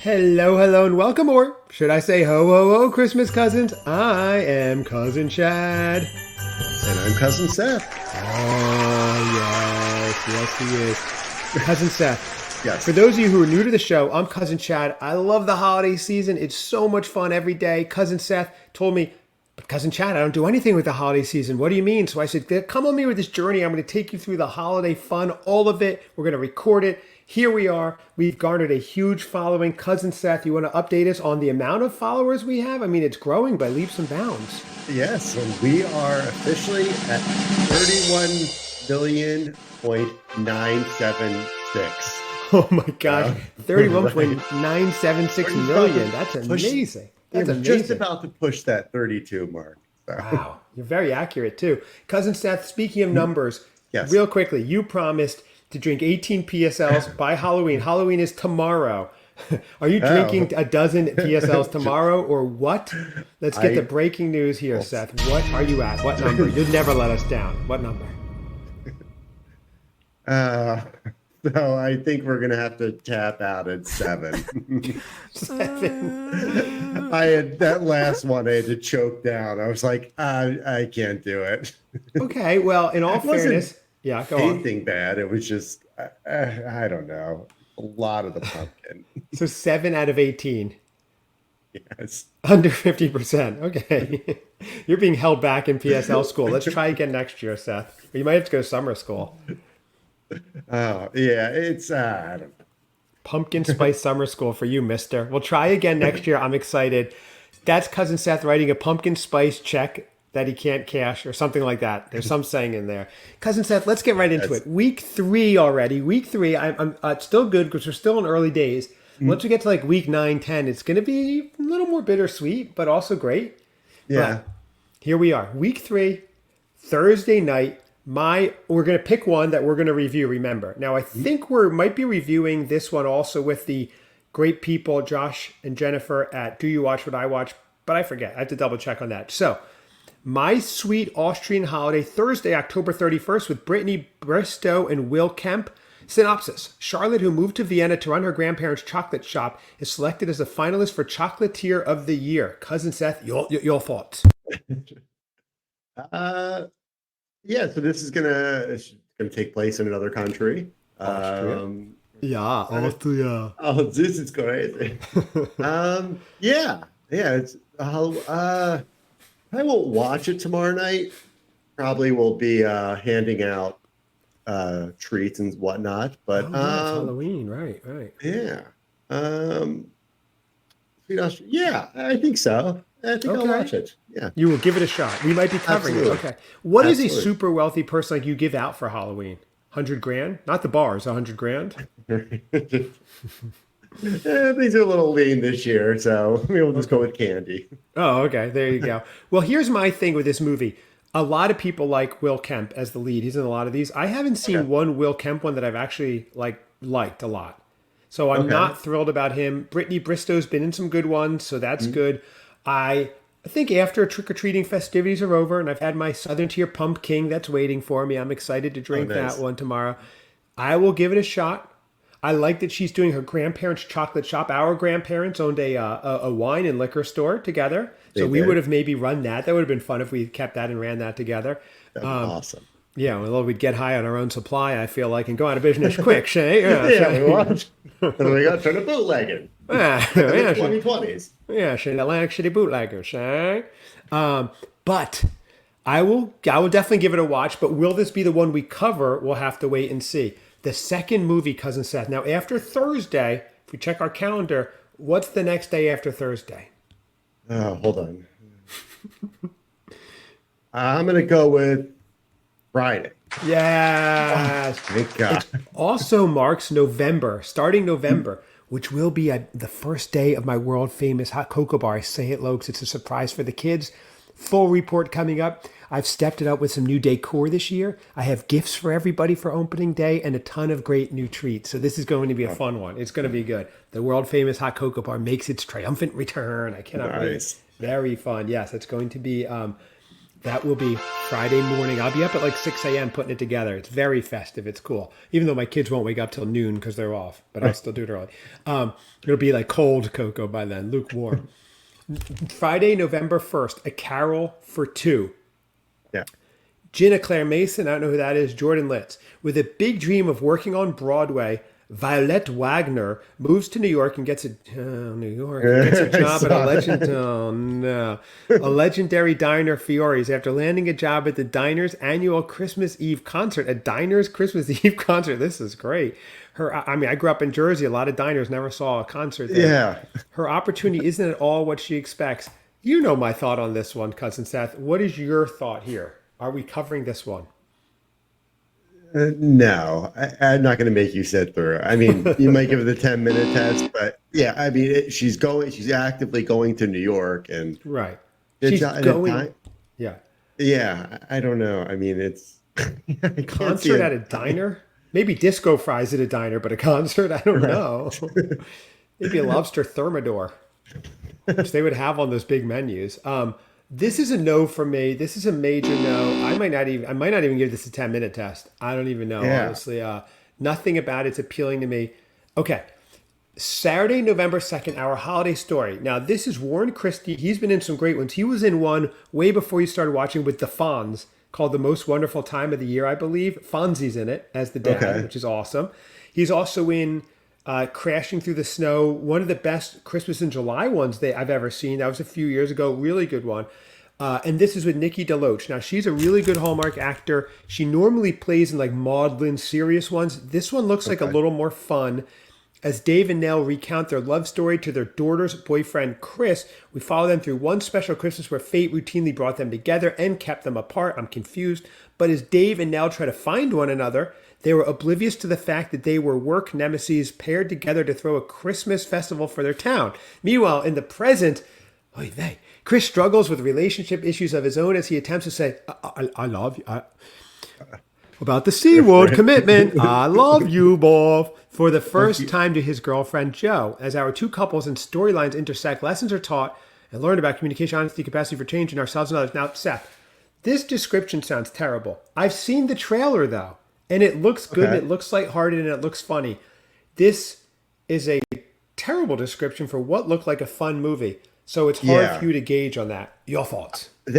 Hello, hello, and welcome, or should I say ho, ho, ho, Christmas cousins? I am Cousin Chad. And I'm Cousin Seth. Oh, yes, he is. Cousin Seth. Yes. For those of you who are new to the show, I'm Cousin Chad. I love the holiday season. It's so much fun every day. Cousin Seth told me, but Cousin Chad, I don't do anything with the holiday season. What do you mean? So I said, come on me with this journey. I'm going to take you through the holiday fun, all of it. We're going to record it. Here we are. We've garnered a huge following. Cousin Seth, you want to update us on the amount of followers we have? I mean, it's growing by leaps and bounds. Yes, and we are officially at 31,976. Oh my gosh, 31.976 million. That's amazing. That's We're amazing. just about to push that 32 mark. So. Wow, you're very accurate too. Cousin Seth, speaking of numbers, Yes. real quickly, you promised to drink 18 PSLs by Halloween. Halloween is tomorrow. Are you drinking a dozen PSLs tomorrow or what? Let's get the breaking news here, Seth. What are you at? What number? You'll never let us down. What number? So I think we're gonna have to tap out at 7. 7. I had that last one. I had to choke down. I was like, I can't do it. Okay, well, in all fairness, yeah, go on. Anything bad. It was just, I don't know, a lot of the pumpkin. So 7 out of 18. Yes. Under 50%. Okay. You're being held back in PSL school. Let's try again next year, Seth. Or you might have to go to summer school. Oh, yeah. It's, I don't know. Pumpkin spice summer school for you, mister. We'll try again next year. I'm excited. That's Cousin Seth writing a pumpkin spice check that he can't cash or something like that. There's some saying in there. Cousin Seth, let's get right into it. Week 3 already. Week 3, I'm it's still good because we're still in early days. Once we get to like week 9, 10, it's going to be a little more bittersweet, but also great. Yeah. But here we are. Week 3, Thursday night. We're going to pick one that we're going to review, remember. Now, I think we might be reviewing this one also with the great people, Josh and Jennifer at Do You Watch What I Watch? But I forget. I have to double check on that. So, My Sweet Austrian Holiday, Thursday, October 31st, with Brittany Bristow and Will Kemp. Synopsis. Charlotte, who moved to Vienna to run her grandparents' chocolate shop, is selected as a finalist for Chocolatier of the Year. Cousin Seth, your thoughts. Yeah, so this is it's gonna take place in another country. Austria. Austria. Oh, this is crazy. Yeah. It's I won't watch it tomorrow night. Probably will be handing out treats and whatnot. But It's Halloween, right. yeah. Sweet Austrian. Yeah, I think so. I think I'll watch it. Yeah. You will give it a shot. We might be covering Absolutely. it. Okay. What is a Absolutely. super wealthy person like you give out for Halloween? 100 grand? Not the bars, 100 grand? Things are a little lean this year, so we'll just go with candy. Oh, okay. There you go. Well, here's my thing with this movie. A lot of people like Will Kemp as the lead. He's in a lot of these. I haven't seen one Will Kemp one that I've actually liked a lot. So I'm not thrilled about him. Brittany Bristow's been in some good ones, so that's good. I think after trick-or-treating festivities are over and I've had my Southern Tier Pumpkin that's waiting for me, I'm excited to drink that one tomorrow. I will give it a shot. I like that she's doing her grandparents' chocolate shop. Our grandparents owned a wine and liquor store together. So we would have maybe run that. That would have been fun if we kept that and ran that together. That'd be awesome. Yeah, well, we'd get high on our own supply, I feel like, and go out of business quick, Shay. We watch. And we got to turn to bootlegging. In the 2020s. Yeah, Shay, the Atlantic City bootleggers, Shay. But I will definitely give it a watch, but will this be the one we cover? We'll have to wait and see. The second movie, Cousin Seth. Now, after Thursday, if we check our calendar, what's the next day after Thursday? Oh, hold on. I'm going to go with Friday. Yes. Thank God. It also marks November, starting November, which will be the first day of my world famous hot cocoa bar. I say it, Lokes. It's a surprise for the kids. Full report coming up. I've stepped it up with some new decor this year. I have gifts for everybody for opening day and a ton of great new treats. So this is going to be a fun one. It's going to be good. The world famous hot cocoa bar makes its triumphant return. I cannot wait. Very fun. Yes, it's going to be That will be Friday morning. I'll be up at like 6 a.m. putting it together. It's very festive. It's cool. Even though my kids won't wake up till noon because they're off, but I'll still do it early. It'll be like cold cocoa by then, lukewarm. Friday, November 1st, A Carol for Two. Yeah. Gina Claire Mason, I don't know who that is, Jordan Litz. With a big dream of working on Broadway, Violet Wagner moves to New York and gets a job at a legendary diner, Fiore's, after landing a job at the diner's annual Christmas Eve concert. A diner's Christmas Eve concert. This is great. I grew up in Jersey. A lot of diners never saw a concert there. Yeah. Her opportunity isn't at all what she expects. You know my thought on this one, Cousin Seth. What is your thought here? Are we covering this one? No, I'm not going to make you sit through it. I mean, you might give it the 10-minute test, but yeah, I mean, she's actively going to New York, and right. It's She's going. Yeah. Yeah, I don't know. I mean, it's concert at a diner. Maybe disco fries at a diner, but a concert, I don't know. Maybe a lobster thermidor, which they would have on those big menus. This is a no for me. This is a major no. I might not even give this a 10-minute test. I don't even know, honestly. Nothing about it's appealing to me. Okay. Saturday, November 2nd, Our Holiday Story. Now, this is Warren Christie. He's been in some great ones. He was in one way before you started watching with the Fonz called The Most Wonderful Time of the Year, I believe. Fonzie's in it as the dad, which is awesome. He's also in Crashing Through the Snow, one of the best Christmas in July ones I've ever seen. That was a few years ago. Really good one. And this is with Nikki DeLoach. Now, she's a really good Hallmark actor. She normally plays in like maudlin, serious ones. This one looks like a little more fun. As Dave and Nell recount their love story to their daughter's boyfriend, Chris, we follow them through one special Christmas where fate routinely brought them together and kept them apart. I'm confused. But as Dave and Nell try to find one another, they were oblivious to the fact that they were work nemesis paired together to throw a Christmas festival for their town. Meanwhile, in the present, Chris struggles with relationship issues of his own as he attempts to say, I love you. About the C word commitment. I love you, both. For the first time to his girlfriend, Jo. As our two couples and storylines intersect, lessons are taught and learned about communication, honesty, capacity for change in ourselves and others. Now, Seth, this description sounds terrible. I've seen the trailer, though, and it looks good, and it looks lighthearted, and it looks funny. This is a terrible description for what looked like a fun movie. So it's hard for you to gauge on that. Your thoughts? I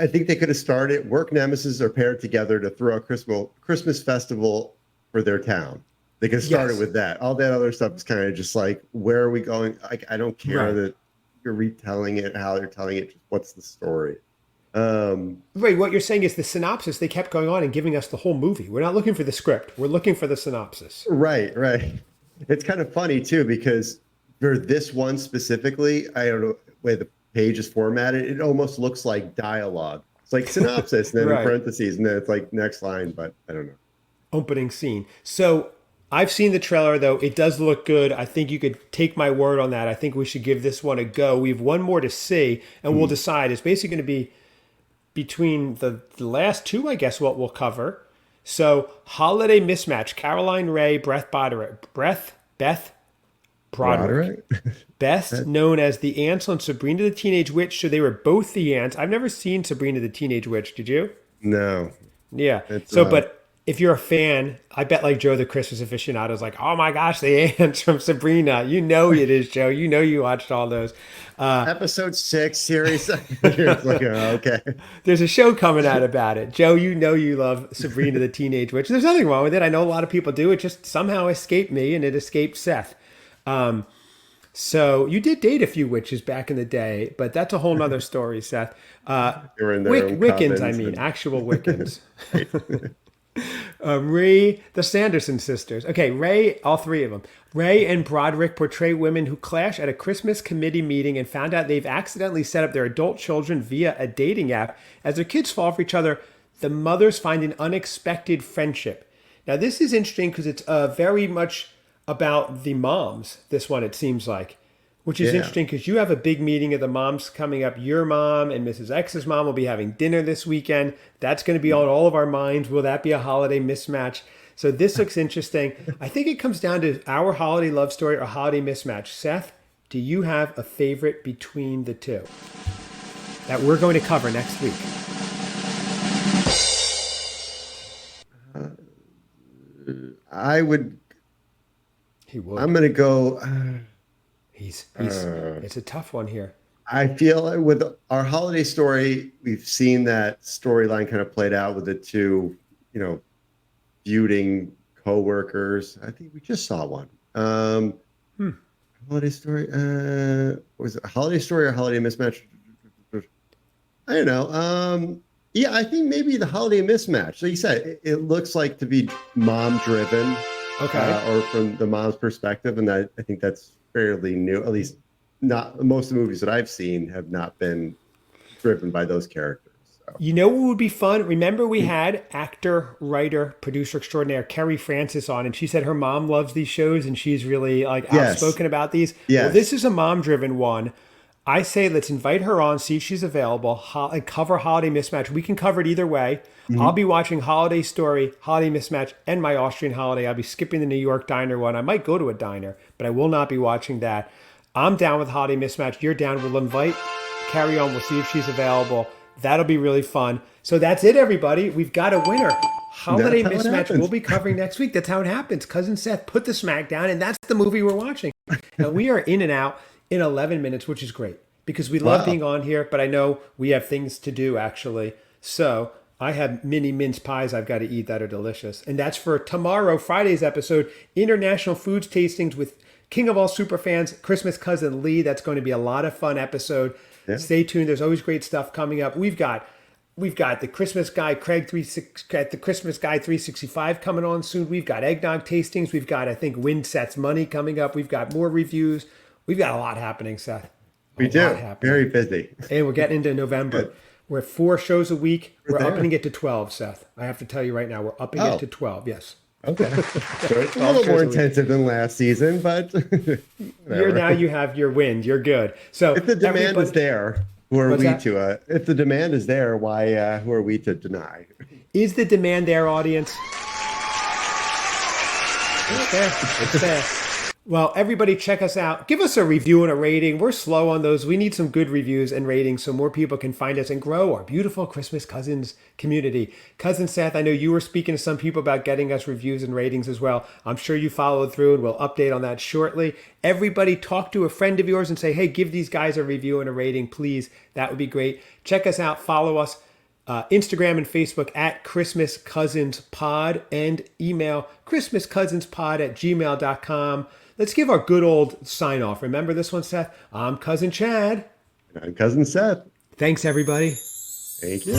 think they could have started. Work nemesis are paired together to throw a Christmas festival for their town. They could have started with that. All that other stuff is kind of just like, where are we going? I don't care that you're retelling it, how they're telling it. Just what's the story? Right. What you're saying is the synopsis. They kept going on and giving us the whole movie. We're not looking for the script. We're looking for the synopsis. Right. It's kind of funny too, because for this one specifically, I don't know the way the page is formatted. It almost looks like dialogue. It's like synopsis, and then in parentheses, and then it's like next line. But I don't know. Opening scene. So I've seen the trailer, though. It does look good. I think you could take my word on that. I think we should give this one a go. We have one more to see, and we'll decide. It's basically going to be between the last two, I guess, what we'll cover. So, Holiday Mismatch, Caroline Ray, Beth Broderick. Best known as the aunts on Sabrina the Teenage Witch. So they were both the aunts. I've never seen Sabrina the Teenage Witch. Did you? No. Yeah. But if you're a fan, I bet like Joe the Christmas aficionado is like, oh my gosh, the aunts from Sabrina. You know it is, Joe. You know you watched all those. Episode 6, series. It's like, okay. There's a show coming out about it. Joe, you know you love Sabrina the Teenage Witch. There's nothing wrong with it. I know a lot of people do. It just somehow escaped me, and it escaped Seth. So you did date a few witches back in the day, but that's a whole nother story, Seth. Wiccans, I mean, actual Wiccans. Ray, the Sanderson sisters. Okay, Ray, all three of them. Ray and Broderick portray women who clash at a Christmas committee meeting and found out they've accidentally set up their adult children via a dating app. As their kids fall for each other, the mothers find an unexpected friendship. Now, this is interesting because it's very much about the moms, this one, it seems like, which is interesting because you have a big meeting of the moms coming up. Your mom and Mrs. X's mom will be having dinner this weekend. That's going to be on all of our minds. Will that be a holiday mismatch? So this looks interesting. I think it comes down to our holiday love story or holiday mismatch. Seth, do you have a favorite between the two that we're going to cover next week? I would. He would. I'm gonna go. He's. Uh, It's a tough one here. I feel like with our holiday story, we've seen that storyline kind of played out with the two, you know, feuding co-workers. I think we just saw one. Hmm. Holiday story. Was it a holiday story or holiday mismatch? I don't know. Yeah, I think maybe the holiday mismatch. So you said it looks like to be mom driven, Okay. or from the mom's perspective, and I think that's fairly new. At least, not most of the movies that I've seen have not been driven by those characters. So You know what would be fun? Remember we had actor, writer, producer extraordinaire Kerry Francis on, and she said her mom loves these shows and she's really like yes, outspoken about these. Well, this yes. is a mom-driven one. I say let's invite her on, see if she's available, and cover Holiday Mismatch. We can cover it either way. I'll Mhm. be watching Holiday Story, Holiday Mismatch, and my Austrian Holiday. I'll be skipping the New York diner one. I might go to a diner, but I will not be watching that. I'm down with Holiday Mismatch. You're down. We'll invite Carry on. We'll see if she's available. That'll be really fun. So that's it, everybody. We've got a winner. That's Holiday how it Mismatch we'll happens. be covering next week. That's how it happens. Cousin Seth put the smack down, and that's the movie we're watching. And we are in and out in 11 minutes, which is great because we love Wow. being on here, but I know we have things to do actually. So I have mini mince pies I've got to eat that are delicious. And that's for tomorrow, Friday's episode, International Foods Tastings with King of all superfans, Christmas cousin Lee. That's going to be a lot of fun episode. Yeah. Stay tuned. There's always great stuff coming up. We've got the Christmas guy Craig 36 got the Christmas guy 365 coming on soon. We've got eggnog tastings. We've got I think Win Sets Money coming up. We've got more reviews. We've got a lot happening, Seth. A We lot do. happening. Very busy. And we're getting into November. Good. We're at 4 shows a week. We're We're there. upping it to 12, Seth. I have to tell you right now, we're upping it Oh, to 12. Yes. okay. So it's a 12 little more shows a week. intensive than last season, but You're now whatever. you have your wind. You're good. So If the demand is everybody, there, who are what's we that? to if the demand is there, why who are we to deny? Is the demand there, audience? It's there. It's there. Well, everybody check us out. Give us a review and a rating. We're slow on those. We need some good reviews and ratings so more people can find us and grow our beautiful Christmas Cousins community. Cousin Seth, I know you were speaking to some people about getting us reviews and ratings as well. I'm sure you followed through and we'll update on that shortly. Everybody talk to a friend of yours and say, hey, give these guys a review and a rating, please. That would be great. Check us out. Follow us. Instagram and Facebook at Christmas Cousins Pod and email ChristmasCousinsPod@gmail.com. Let's give our good old sign off. Remember this one, Seth? I'm Cousin Chad. And I'm cousin Seth. Thanks, everybody. Thank you.